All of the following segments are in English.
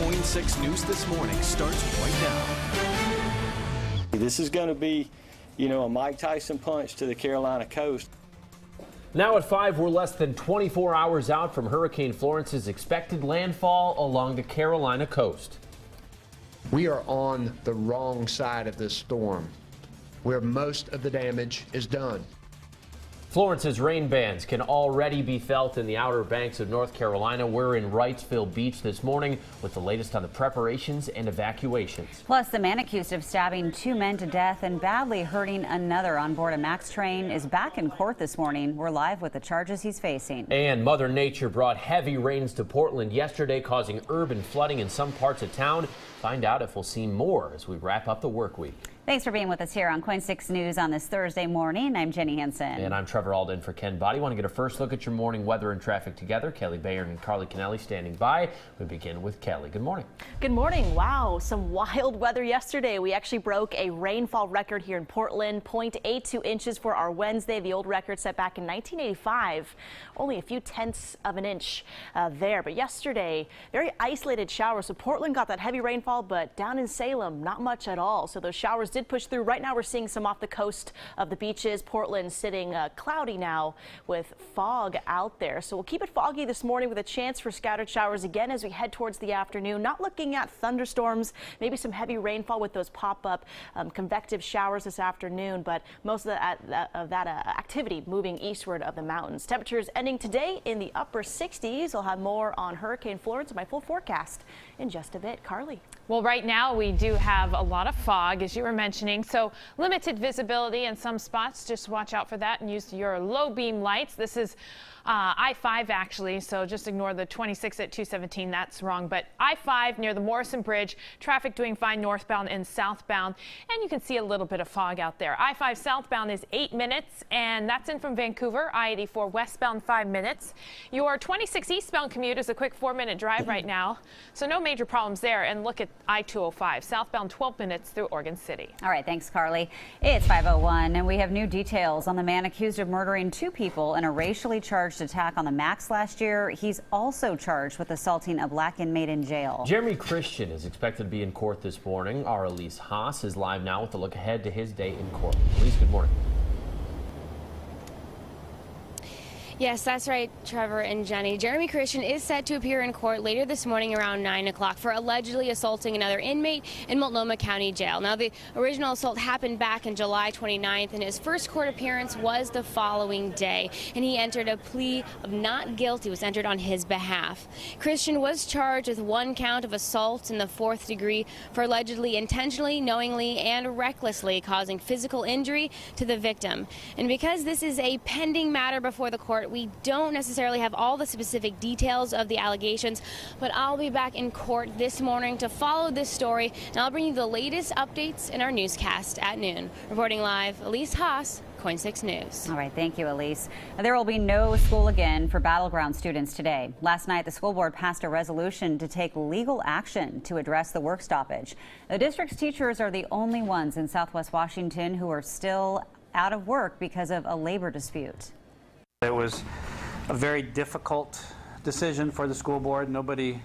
KOIN 6 News This Morning starts right now. This is going to be, a Mike Tyson punch to the Carolina coast. Now at 5, we're less than 24 hours out from Hurricane Florence's expected landfall along the Carolina coast. We are on the wrong side of this storm, where most of the damage is done. Florence's rain bands can already be felt in the Outer Banks of North Carolina. We're in Wrightsville Beach this morning with the latest on the preparations and evacuations. Plus, the man accused of stabbing 2 men to death and badly hurting another on board a MAX train is back in court this morning. We're live with the charges he's facing. And Mother Nature brought heavy rains to Portland yesterday, causing urban flooding in some parts of town. Find out if we'll see more as we wrap up the work week. Thanks for being with us here on KOIN 6 News on this Thursday morning. I'm Jenny Hansen. And I'm Trevor Alden for Ken Body. Want to get a first look at your morning weather and traffic together? Kelly Bayard and Carly Kennelly standing by. We begin with Kelly. Good morning. Good morning. Wow, some wild weather yesterday. We actually broke a rainfall record here in Portland, 0.82 inches for our Wednesday. The old record set back in 1985. Only a few tenths of an inch there. But yesterday, very isolated showers. So Portland got that heavy rainfall, but down in Salem, not much at all. So those showers did push through. Right now we're seeing some off the coast of the beaches. Portland sitting cloudy now with fog out there. So we'll keep it foggy this morning with a chance for scattered showers again as we head towards the afternoon. Not looking at thunderstorms, maybe some heavy rainfall with those pop-up convective showers this afternoon, but most of that activity moving eastward of the mountains. Temperatures ending today in the upper 60s. I'll have more on Hurricane Florence and my full forecast in just a bit. Carly. Well, right now we do have a lot of fog, as you were mentioning, so limited visibility in some spots. Just watch out for that and use your low beam lights. This is I-5 actually, so just ignore the 26 at 217. That's wrong. But I-5 near the Morrison Bridge, traffic doing fine northbound and southbound, and you can see a little bit of fog out there. I-5 southbound is 8 minutes, and that's in from Vancouver. I-84 westbound 5 minutes. Your 26 eastbound commute is a quick 4-minute drive right now, so no major problems there. And look at I-205 southbound 12 minutes through Oregon City. All right, thanks, Carly. It's 5:01, and we have new details on the man accused of murdering 2 people in a racially charged attack on the MAX last year. He's also charged with assaulting a black inmate in jail. Jeremy Christian is expected to be in court this morning. Our Elise Haas is live now with a look ahead to his day in court. Elise, good morning. Yes, that's right, Trevor and Jenny. Jeremy Christian is set to appear in court later this morning around 9 o'clock for allegedly assaulting another inmate in Multnomah County Jail. Now, the original assault happened back on July 29th, and his first court appearance was the following day, and he entered a plea of not guilty was entered on his behalf. Christian was charged with 1 count of assault in the 4th degree for allegedly intentionally, knowingly, and recklessly causing physical injury to the victim. And because this is a pending matter before the court, we don't necessarily have all the specific details of the allegations, but I'll be back in court this morning to follow this story, and I'll bring you the latest updates in our newscast at noon. Reporting live, Elise Haas, KOIN 6 News. All right, thank you, Elise. There will be no school again for battleground students today. Last night, the school board passed a resolution to take legal action to address the work stoppage. The district's teachers are the only ones in Southwest Washington who are still out of work because of a labor dispute. It was a very difficult decision for the school board. Nobody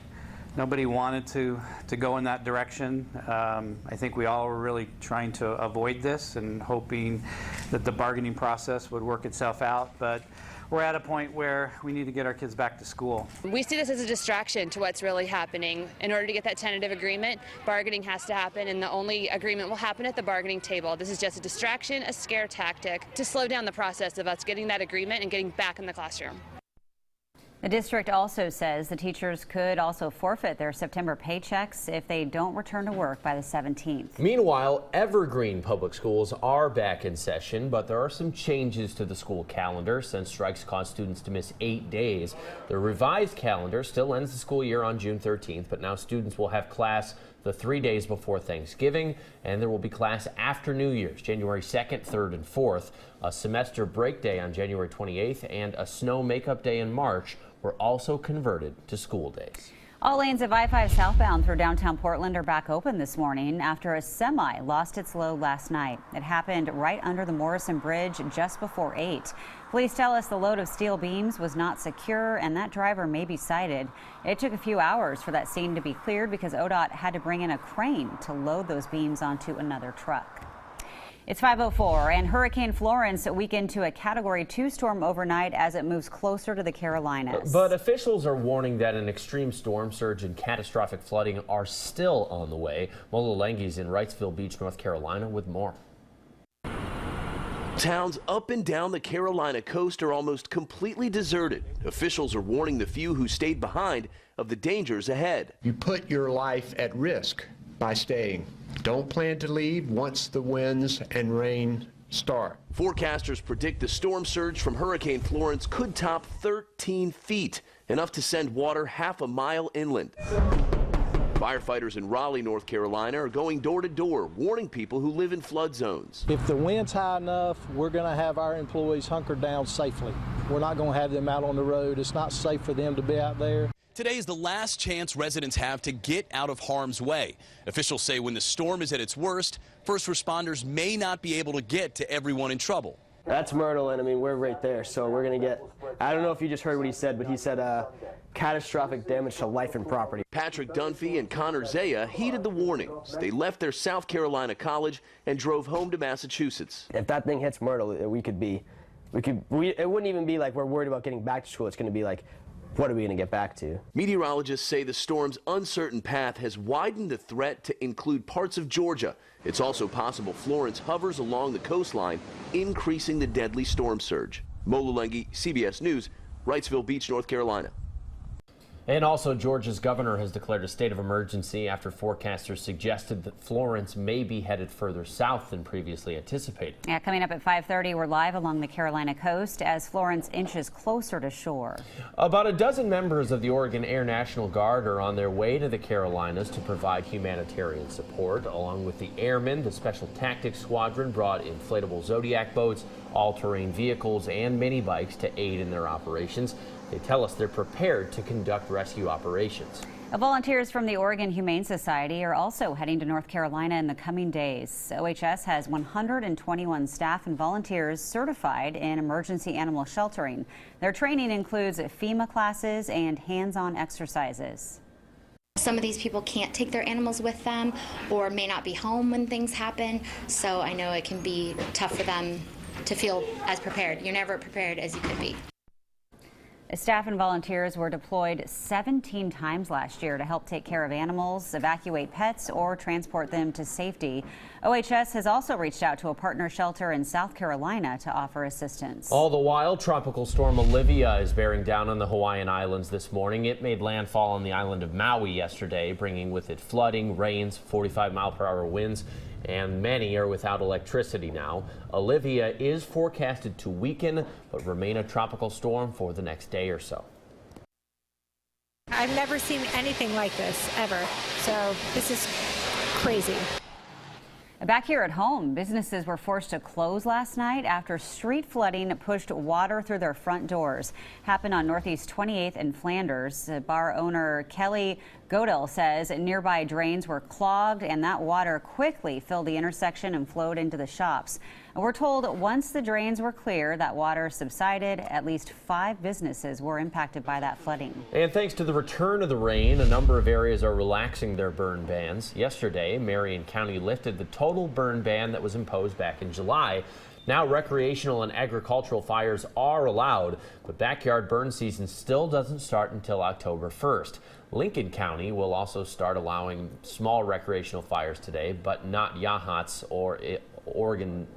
wanted to go in that direction. I think we all were really trying to avoid this and hoping that the bargaining process would work itself out. But we're at a point where we need to get our kids back to school. We see this as a distraction to what's really happening. In order to get that tentative agreement, bargaining has to happen, and the only agreement will happen at the bargaining table. This is just a distraction, a scare tactic to slow down the process of us getting that agreement and getting back in the classroom. The district also says the teachers could also forfeit their September paychecks if they don't return to work by the 17th. Meanwhile, Evergreen Public Schools are back in session, but there are some changes to the school calendar since strikes caused students to miss 8 days. The revised calendar still ends the school year on June 13th, but now students will have class the 3 days before Thanksgiving, and there will be class after New Year's, January 2nd, 3rd, and 4th. A semester break day on January 28th and a snow makeup day in March were also converted to school days. All lanes of I-5 southbound through downtown Portland are back open this morning after a semi lost its load last night. It happened right under the Morrison Bridge just before 8. Police tell us the load of steel beams was not secure and that driver may be cited. It took a few hours for that scene to be cleared because ODOT had to bring in a crane to load those beams onto another truck. It's 5:04 and Hurricane Florence weakened to a Category 2 storm overnight as it moves closer to the Carolinas. But officials are warning that an extreme storm surge and catastrophic flooding are still on the way. Mola Lengi's in Wrightsville Beach, North Carolina with more. Towns up and down the Carolina coast are almost completely deserted. Officials are warning the few who stayed behind of the dangers ahead. You put your life at risk by staying. Don't plan to leave once the winds and rain start. Forecasters predict the storm surge from Hurricane Florence could top 13 feet, enough to send water half a mile inland. Firefighters in Raleigh, North Carolina are going door to door, warning people who live in flood zones. If the wind's high enough, we're going to have our employees hunkered down safely. We're not going to have them out on the road. It's not safe for them to be out there. Today is the last chance residents have to get out of harm's way. Officials say when the storm is at its worst, first responders may not be able to get to everyone in trouble. That's Myrtle, and I mean, we're right there, so we're going to get, I don't know if you just heard what he said, but he said catastrophic damage to life and property. Patrick Dunphy and Connor Zaya heeded the warnings. They left their South Carolina college and drove home to Massachusetts. If that thing hits Myrtle, it wouldn't even be like we're worried about getting back to school. It's going to be like, what are we going to get back to? Meteorologists say the storm's uncertain path has widened the threat to include parts of Georgia. It's also possible Florence hovers along the coastline, increasing the deadly storm surge. Mola Lengi, CBS News, Wrightsville Beach, North Carolina. And also, Georgia's governor has declared a state of emergency after forecasters suggested that Florence may be headed further south than previously anticipated. Yeah, coming up at 5:30, we're live along the Carolina coast as Florence inches closer to shore. About a dozen members of the Oregon Air National Guard are on their way to the Carolinas to provide humanitarian support. Along with the airmen, the Special Tactics Squadron brought inflatable Zodiac boats, all-terrain vehicles, and mini bikes to aid in their operations. They tell us they're prepared to conduct rescue operations. Volunteers from the Oregon Humane Society are also heading to North Carolina in the coming days. OHS has 121 staff and volunteers certified in emergency animal sheltering. Their training includes FEMA classes and hands-on exercises. Some of these people can't take their animals with them or may not be home when things happen, so I know it can be tough for them to feel as prepared. You're never prepared as you could be. Staff and volunteers were deployed 17 times last year to help take care of animals, evacuate pets, or transport them to safety. OHS has also reached out to a partner shelter in South Carolina to offer assistance. All the while, Tropical Storm Olivia is bearing down on the Hawaiian Islands this morning. It made landfall on the island of Maui yesterday, bringing with it flooding, rains, 45-mile-per-hour winds, and many are without electricity now. Olivia is forecasted to weaken but remain a tropical storm for the next day or so. I've never seen anything like this ever, so this is crazy. Back here at home, businesses were forced to close last night after street flooding pushed water through their front doors. Happened on Northeast 28th and Flanders. Bar owner Kelly Godel says nearby drains were clogged and that water quickly filled the intersection and flowed into the shops. We're told once the drains were clear, that water subsided. At least 5 businesses were impacted by that flooding. And thanks to the return of the rain, a number of areas are relaxing their burn bans. Yesterday, Marion County lifted the total burn ban that was imposed back in July. Now recreational and agricultural fires are allowed, but backyard burn season still doesn't start until October 1st. Lincoln County will also start allowing small recreational fires today, but not Yachats or Oregon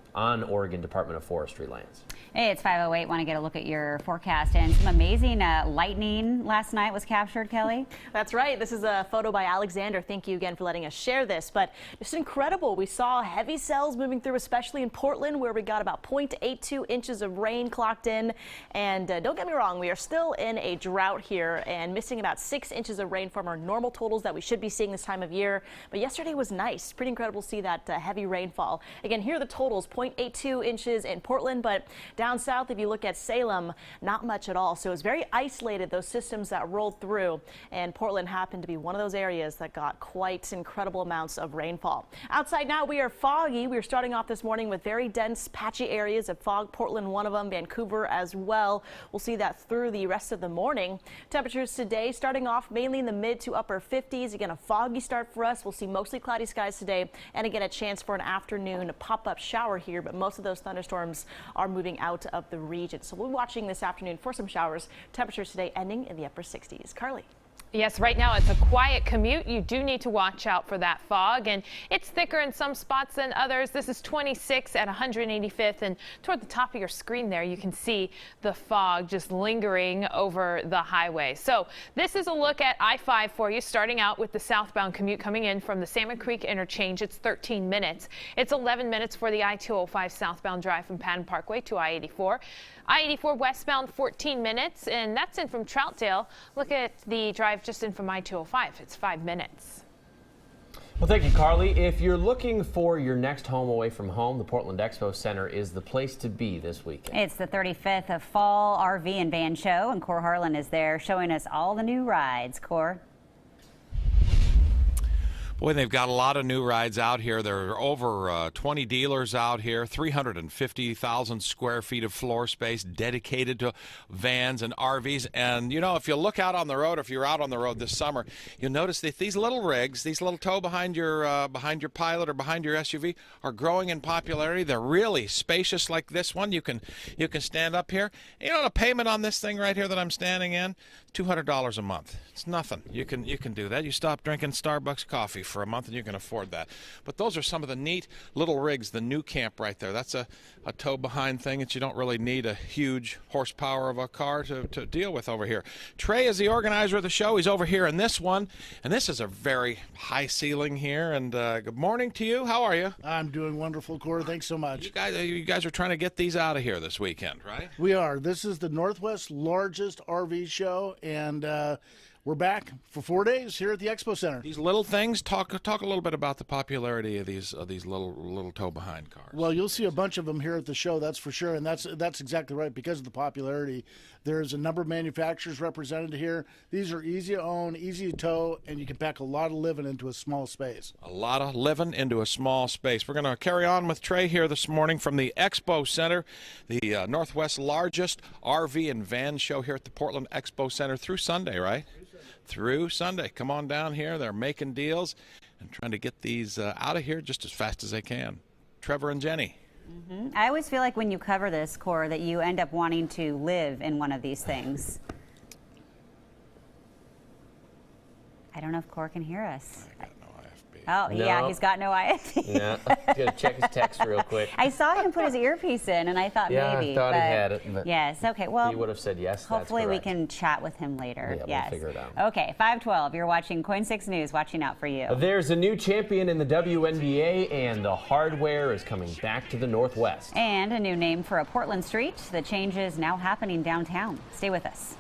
Department of Forestry lands. Hey, it's 5:08. Want to get a look at your forecast, and some amazing lightning last night was captured, Kelly. That's right. This is a photo by Alexander. Thank you again for letting us share this, but it's incredible. We saw heavy cells moving through, especially in Portland, where we got about 0.82 inches of rain clocked in. And don't get me wrong, we are still in a drought here and missing about 6 inches of rain from our normal totals that we should be seeing this time of year. But yesterday was nice. Pretty incredible to see that heavy rainfall. Again, here are the totals. 0.82 inches in Portland, but down south, if you look at Salem, not much at all. So it's very isolated, those systems that rolled through, and Portland happened to be one of those areas that got quite incredible amounts of rainfall. Outside now, we are foggy. We are starting off this morning with very dense, patchy areas of fog. Portland, one of them, Vancouver as well. We'll see that through the rest of the morning. Temperatures today starting off mainly in the mid to upper 50s. Again, a foggy start for us. We'll see mostly cloudy skies today, and again, a chance for an afternoon pop-up shower here, but most of those thunderstorms are moving out of the region. So we're watching this afternoon for some showers. Temperatures today ending in the upper 60s. Carly. Yes, right now it's a quiet commute. You do need to watch out for that fog, and it's thicker in some spots than others. This is 26 at 185th, and toward the top of your screen there, you can see the fog just lingering over the highway. So this is a look at I-5 for you, starting out with the southbound commute coming in from the Salmon Creek interchange. It's 13 minutes. It's 11 minutes for the I-205 southbound drive from Patton Parkway to I-84. I-84 westbound 14 minutes, and that's in from Troutdale. Look at the drive just in from I-205. It's 5 minutes. Well, thank you, Carly. If you're looking for your next home away from home, the Portland Expo Center is the place to be this weekend. It's the 35th of Fall RV and Van Show, and Cor Harlan is there showing us all the new rides. Cor? Boy, they've got a lot of new rides out here. There are over 20 dealers out here, 350,000 square feet of floor space dedicated to vans and RVs. And, you know, if you look out on the road, if you're out on the road this summer, you'll notice that these little rigs, these little tow behind your Pilot or behind your SUV are growing in popularity. They're really spacious like this one. You can stand up here. You know, the payment on this thing right here that I'm standing in, $200 a month. It's nothing. You can do that. You stop drinking Starbucks coffee for a month and you can afford that. But those are some of the neat little rigs. The new camp right there, that's a tow behind thing that you don't really need a huge horsepower of a car to deal with over here. Trey is the organizer of the show. He's over here in this one, and this is a very high ceiling here. And good morning to you. How are you? I'm doing wonderful, Cora. Thanks so much. You guys are trying to get these out of here this weekend, right? We are. This is the Northwest's largest RV show, and we're back for 4 days here at the Expo Center. These little things, talk a little bit about the popularity of these little tow behind cars. Well, you'll see a bunch of them here at the show, that's for sure, and that's exactly right. Because of the popularity, there's a number of manufacturers represented here. These are easy to own, easy to tow, and you can pack a lot of living into a small space. A lot of living into a small space. We're going to carry on with Trey here this morning from the Expo Center, the Northwest's largest RV and van show here at the Portland Expo Center through Sunday, right? Through Sunday. Come on down here. They're making deals and trying to get these out of here just as fast as they can. Trevor and Jenny. I always feel like when you cover this, Cor, that you end up wanting to live in one of these things. I don't know if Cor can hear us. Oh, No. yeah, he's got no IFB. Yeah, gotta check his text real quick. I saw him put his earpiece in, and I thought Yeah, maybe. I thought but he had it. But yes, okay, well. he would have said yes. Hopefully that's we correct. can chat with him later. Yeah, yes. we'll figure it out. Okay, 512. You're watching KOIN 6 News, watching out for you. There's a new champion in the WNBA, and the hardware is coming back to the Northwest. And a new name for a Portland street. The change is now happening downtown. Stay with us.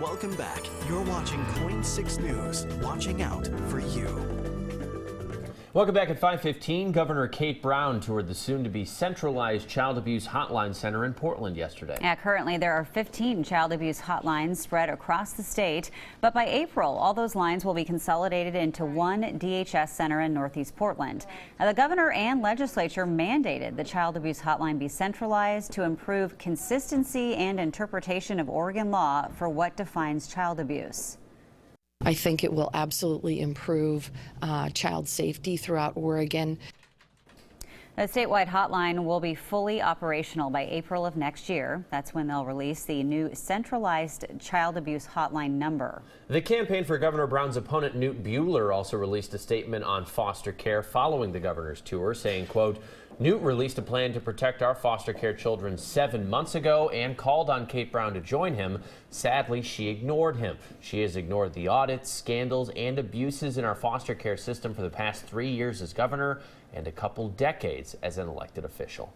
Welcome back. You're watching KOIN 6 News, watching out for you. Welcome back at 5:15. Governor Kate Brown toured the soon-to-be centralized child abuse hotline center in Portland yesterday. Yeah, currently there are 15 child abuse hotlines spread across the state, but by April, all those lines will be consolidated into one DHS center in Northeast Portland. Now, the governor and legislature mandated the child abuse hotline be centralized to improve consistency and interpretation of Oregon law for what defines child abuse. I think it will absolutely improve child safety throughout Oregon. The statewide hotline will be fully operational by April of next year. That's when they'll release the new centralized child abuse hotline number. The campaign for Governor Brown's opponent, Newt Buehler, also released a statement on foster care following the governor's tour, saying, quote, Newt released a plan to protect our foster care children 7 months ago and called on Kate Brown to join him. Sadly, she ignored him. She has ignored the audits, scandals, and abuses in our foster care system for the past 3 years as governor and a couple decades as an elected official.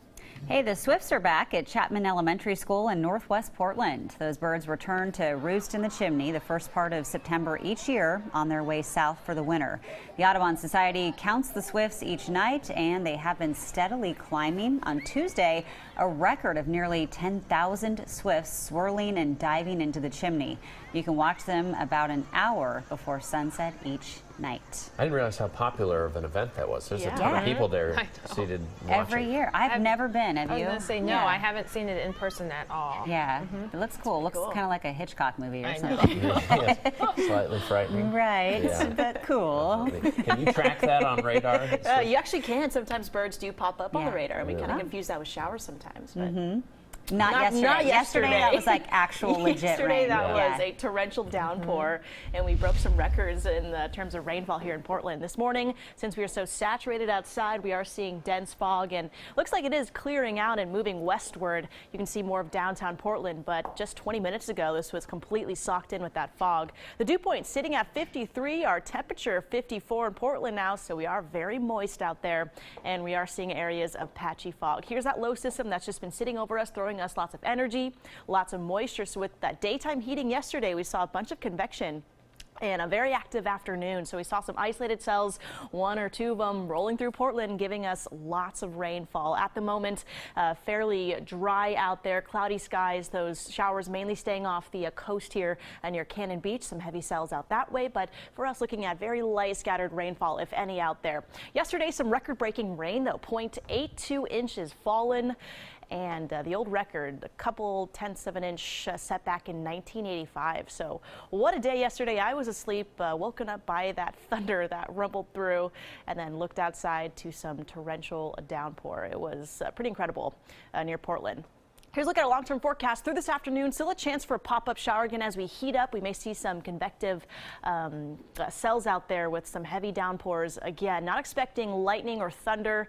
Hey, the Swifts are back at Chapman Elementary School in Northwest Portland. Those birds return to roost in the chimney the first part of September each year on their way south for the winter. The Audubon Society counts the swifts each night, and they have been steadily climbing. On Tuesday, a record of nearly 10,000 swifts swirling and diving into the chimney. You can watch them about an hour before sunset each night. I didn't realize how popular of an event that was. There's a ton of people there seated watching. Every year. I've never been. Have you? I was going to say, no, I haven't seen it in person at all. Yeah, It looks cool. It looks kind of like a Hitchcock movie or something. Yes, slightly frightening. Right, but cool. Can you track that on radar? You actually can. Sometimes birds do pop up on the radar, and we kind of confuse that with showers sometimes. But Not yesterday. Not yesterday. That was like actual legit yesterday rain. That was a torrential downpour, and we broke some records in terms of rainfall here in Portland. This morning, since we are so saturated outside, we are seeing dense fog, and looks like it is clearing out and moving westward. You can see more of downtown Portland, but just 20 minutes ago, this was completely socked in with that fog. The dew point sitting at 53, our temperature 54 in Portland now, so we are very moist out there, and we are seeing areas of patchy fog. Here's that low system that's just been sitting over us, throwing us lots of energy, lots of moisture. So with that daytime heating yesterday, we saw a bunch of convection and a very active afternoon. So we saw some isolated cells, 1 or 2 of them rolling through Portland, giving us lots of rainfall. At the moment, fairly dry out there, cloudy skies, those showers mainly staying off the coast here near Cannon Beach. Some heavy cells out that way, but for us looking at very light scattered rainfall, if any, out there. Yesterday, some record-breaking rain though, 0.82 inches fallen. And the old record, a couple tenths of an inch set back in 1985. So what a day yesterday. I was asleep, woken up by that thunder that rumbled through, and then looked outside to some torrential downpour. It was pretty incredible near Portland. Here's a look at our long-term forecast through this afternoon. Still a chance for a pop-up shower again as we heat up. We may see some convective cells out there with some heavy downpours. Again, not expecting lightning or thunder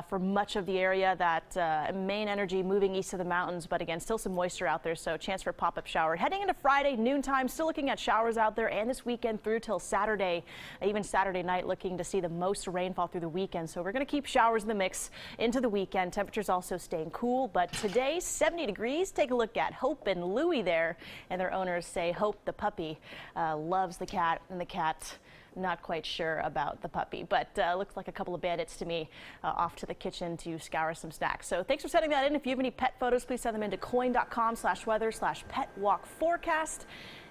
for much of the area. That main energy moving east of the mountains, but again, still some moisture out there, so chance for a pop-up shower. Heading into Friday, noontime, still looking at showers out there, and this weekend through till Saturday, even Saturday night, looking to see the most rainfall through the weekend. So we're going to keep showers in the mix into the weekend. Temperatures also staying cool, but today, 70 degrees. Take a look at Hope and Louie there, and their owners say Hope, the puppy, loves the cat, and the cat not quite sure about the puppy, but looks like a couple of bandits to me off to the kitchen to scour some snacks. So thanks for sending that in. If you have any pet photos, please send them into koin.com/weather/petwalkforecast.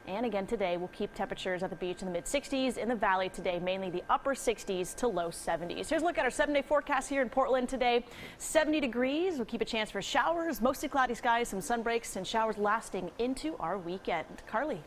And again, today we'll keep temperatures at the beach in the mid-60s. In the valley today, mainly the upper 60s to low 70s. Here's a look at our 7-day forecast here in Portland today. 70 degrees. We'll keep a chance for showers, mostly cloudy skies, some sun breaks, and showers lasting into our weekend. Carly.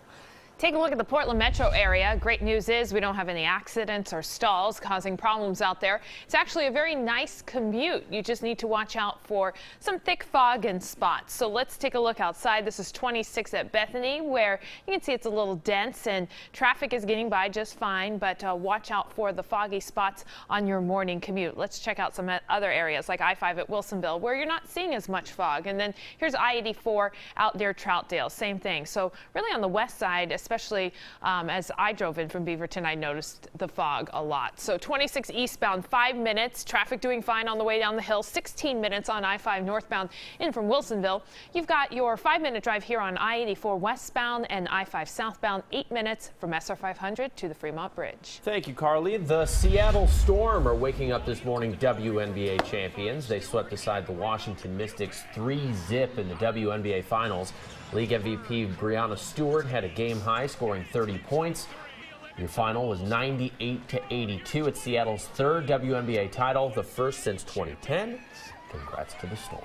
Take a look at the Portland metro area. Great news is we don't have any accidents or stalls causing problems out there. It's actually a very nice commute. You just need to watch out for some thick fog and spots. So let's take a look outside. This is 26 at Bethany, where you can see it's a little dense and traffic is getting by just fine, but watch out for the foggy spots on your morning commute. Let's check out some other areas like I-5 at Wilsonville, where you're not seeing as much fog. And then here's I-84 out near Troutdale, same thing. So really on the west side, especially as I drove in from Beaverton, I noticed the fog a lot. So 26 eastbound, 5 minutes. Traffic doing fine on the way down the hill. 16 minutes on I-5 northbound in from Wilsonville. You've got your 5-minute drive here on I-84 westbound and I-5 southbound. 8 minutes from SR 500 to the Fremont Bridge. Thank you, Carly. The Seattle Storm are waking up this morning WNBA champions. They swept aside the Washington Mystics 3-zip in the WNBA Finals. League MVP Breanna Stewart had a game high, scoring 30 points. Your final was 98-82. It's Seattle's third WNBA title, the first since 2010. Congrats to the Storm.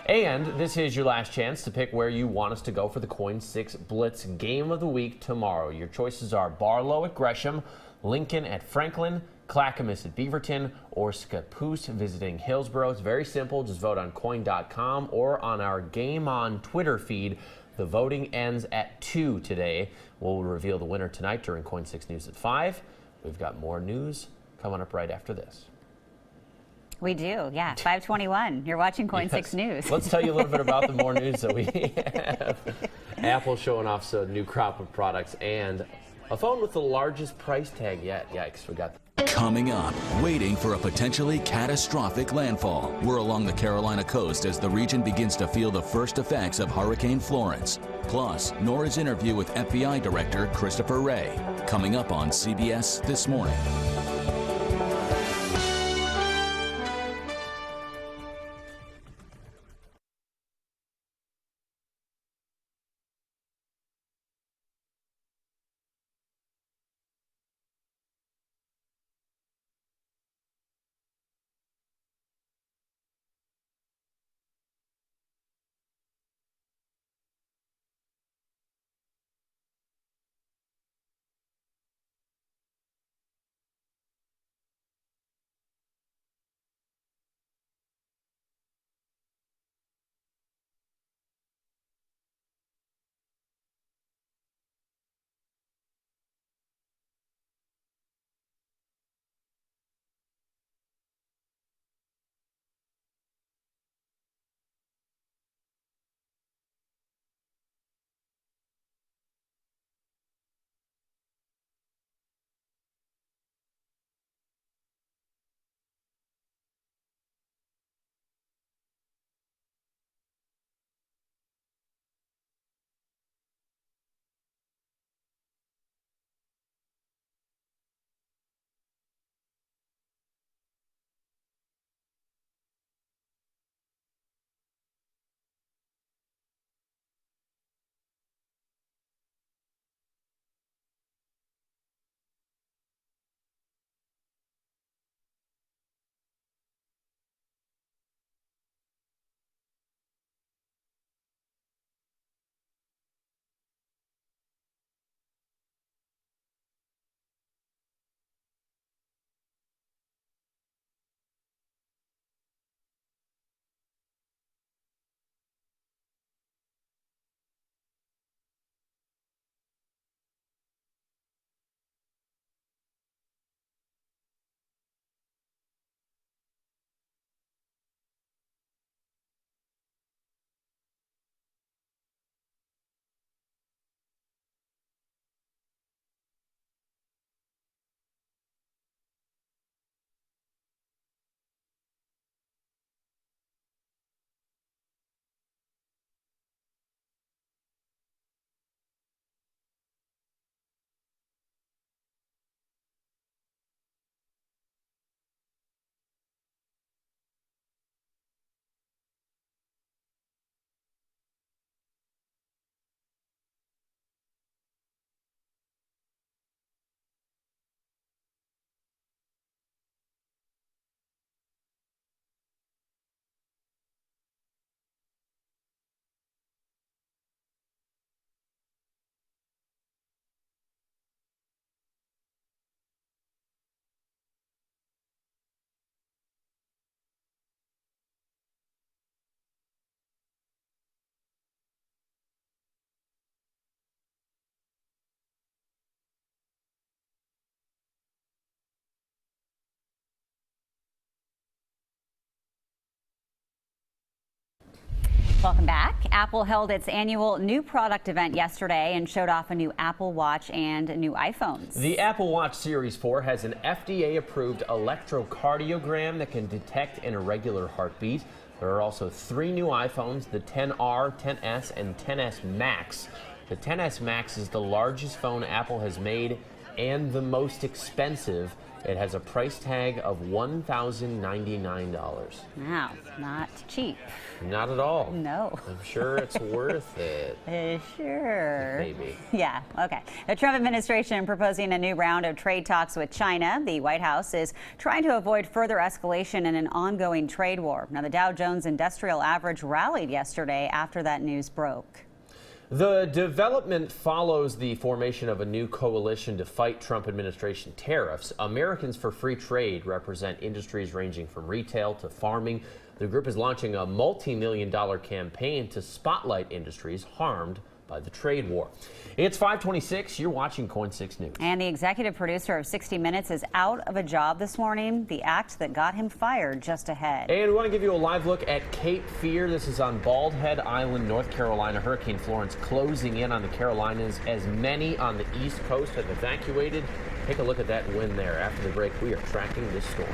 And this is your last chance to pick where you want us to go for the KOIN 6 Blitz Game of the Week tomorrow. Your choices are Barlow at Gresham, Lincoln at Franklin, Clackamas at Beaverton, or Scappoose visiting Hillsborough. It's very simple. Just vote on KOIN.com or on our Game On Twitter feed. The voting ends at 2 today. We'll reveal the winner tonight during KOIN 6 News at 5. We've got more news coming up right after this. We do, yeah. 5:21. You're watching KOIN 6 News. Let's tell you a little bit about the more news that we have. Apple showing off some new crop of products and a phone with the largest price tag yet. Yikes, we got that. Coming up, waiting for a potentially catastrophic landfall. We're along the Carolina coast as the region begins to feel the first effects of Hurricane Florence. Plus, Nora's interview with FBI Director Christopher Wray. Coming up on CBS This Morning. Welcome back. Apple held its annual new product event yesterday and showed off a new Apple Watch and new iPhones. The Apple Watch Series 4 has an FDA-approved electrocardiogram that can detect an irregular heartbeat. There are also 3 new iPhones, the XR, XS, and XS Max. The XS Max is the largest phone Apple has made and the most expensive. It has a price tag of $1,099. Wow, not cheap. Not at all. No. I'm sure it's worth it. Sure. Maybe. Yeah, okay. The Trump administration proposing a new round of trade talks with China. The White House is trying to avoid further escalation in an ongoing trade war. Now, the Dow Jones Industrial Average rallied yesterday after that news broke. The development follows the formation of a new coalition to fight Trump administration tariffs. Americans for Free Trade represent industries ranging from retail to farming. The group is launching a multi-million-dollar campaign to spotlight industries harmed by the trade war. It's 5:26. You're watching KOIN 6 News. And the executive producer of 60 Minutes is out of a job this morning. The act that got him fired just ahead. And we want to give you a live look at Cape Fear. This is on Bald Head Island, North Carolina. Hurricane Florence closing in on the Carolinas as many on the East Coast have evacuated. Take a look at that wind there. After the break, we are tracking this storm.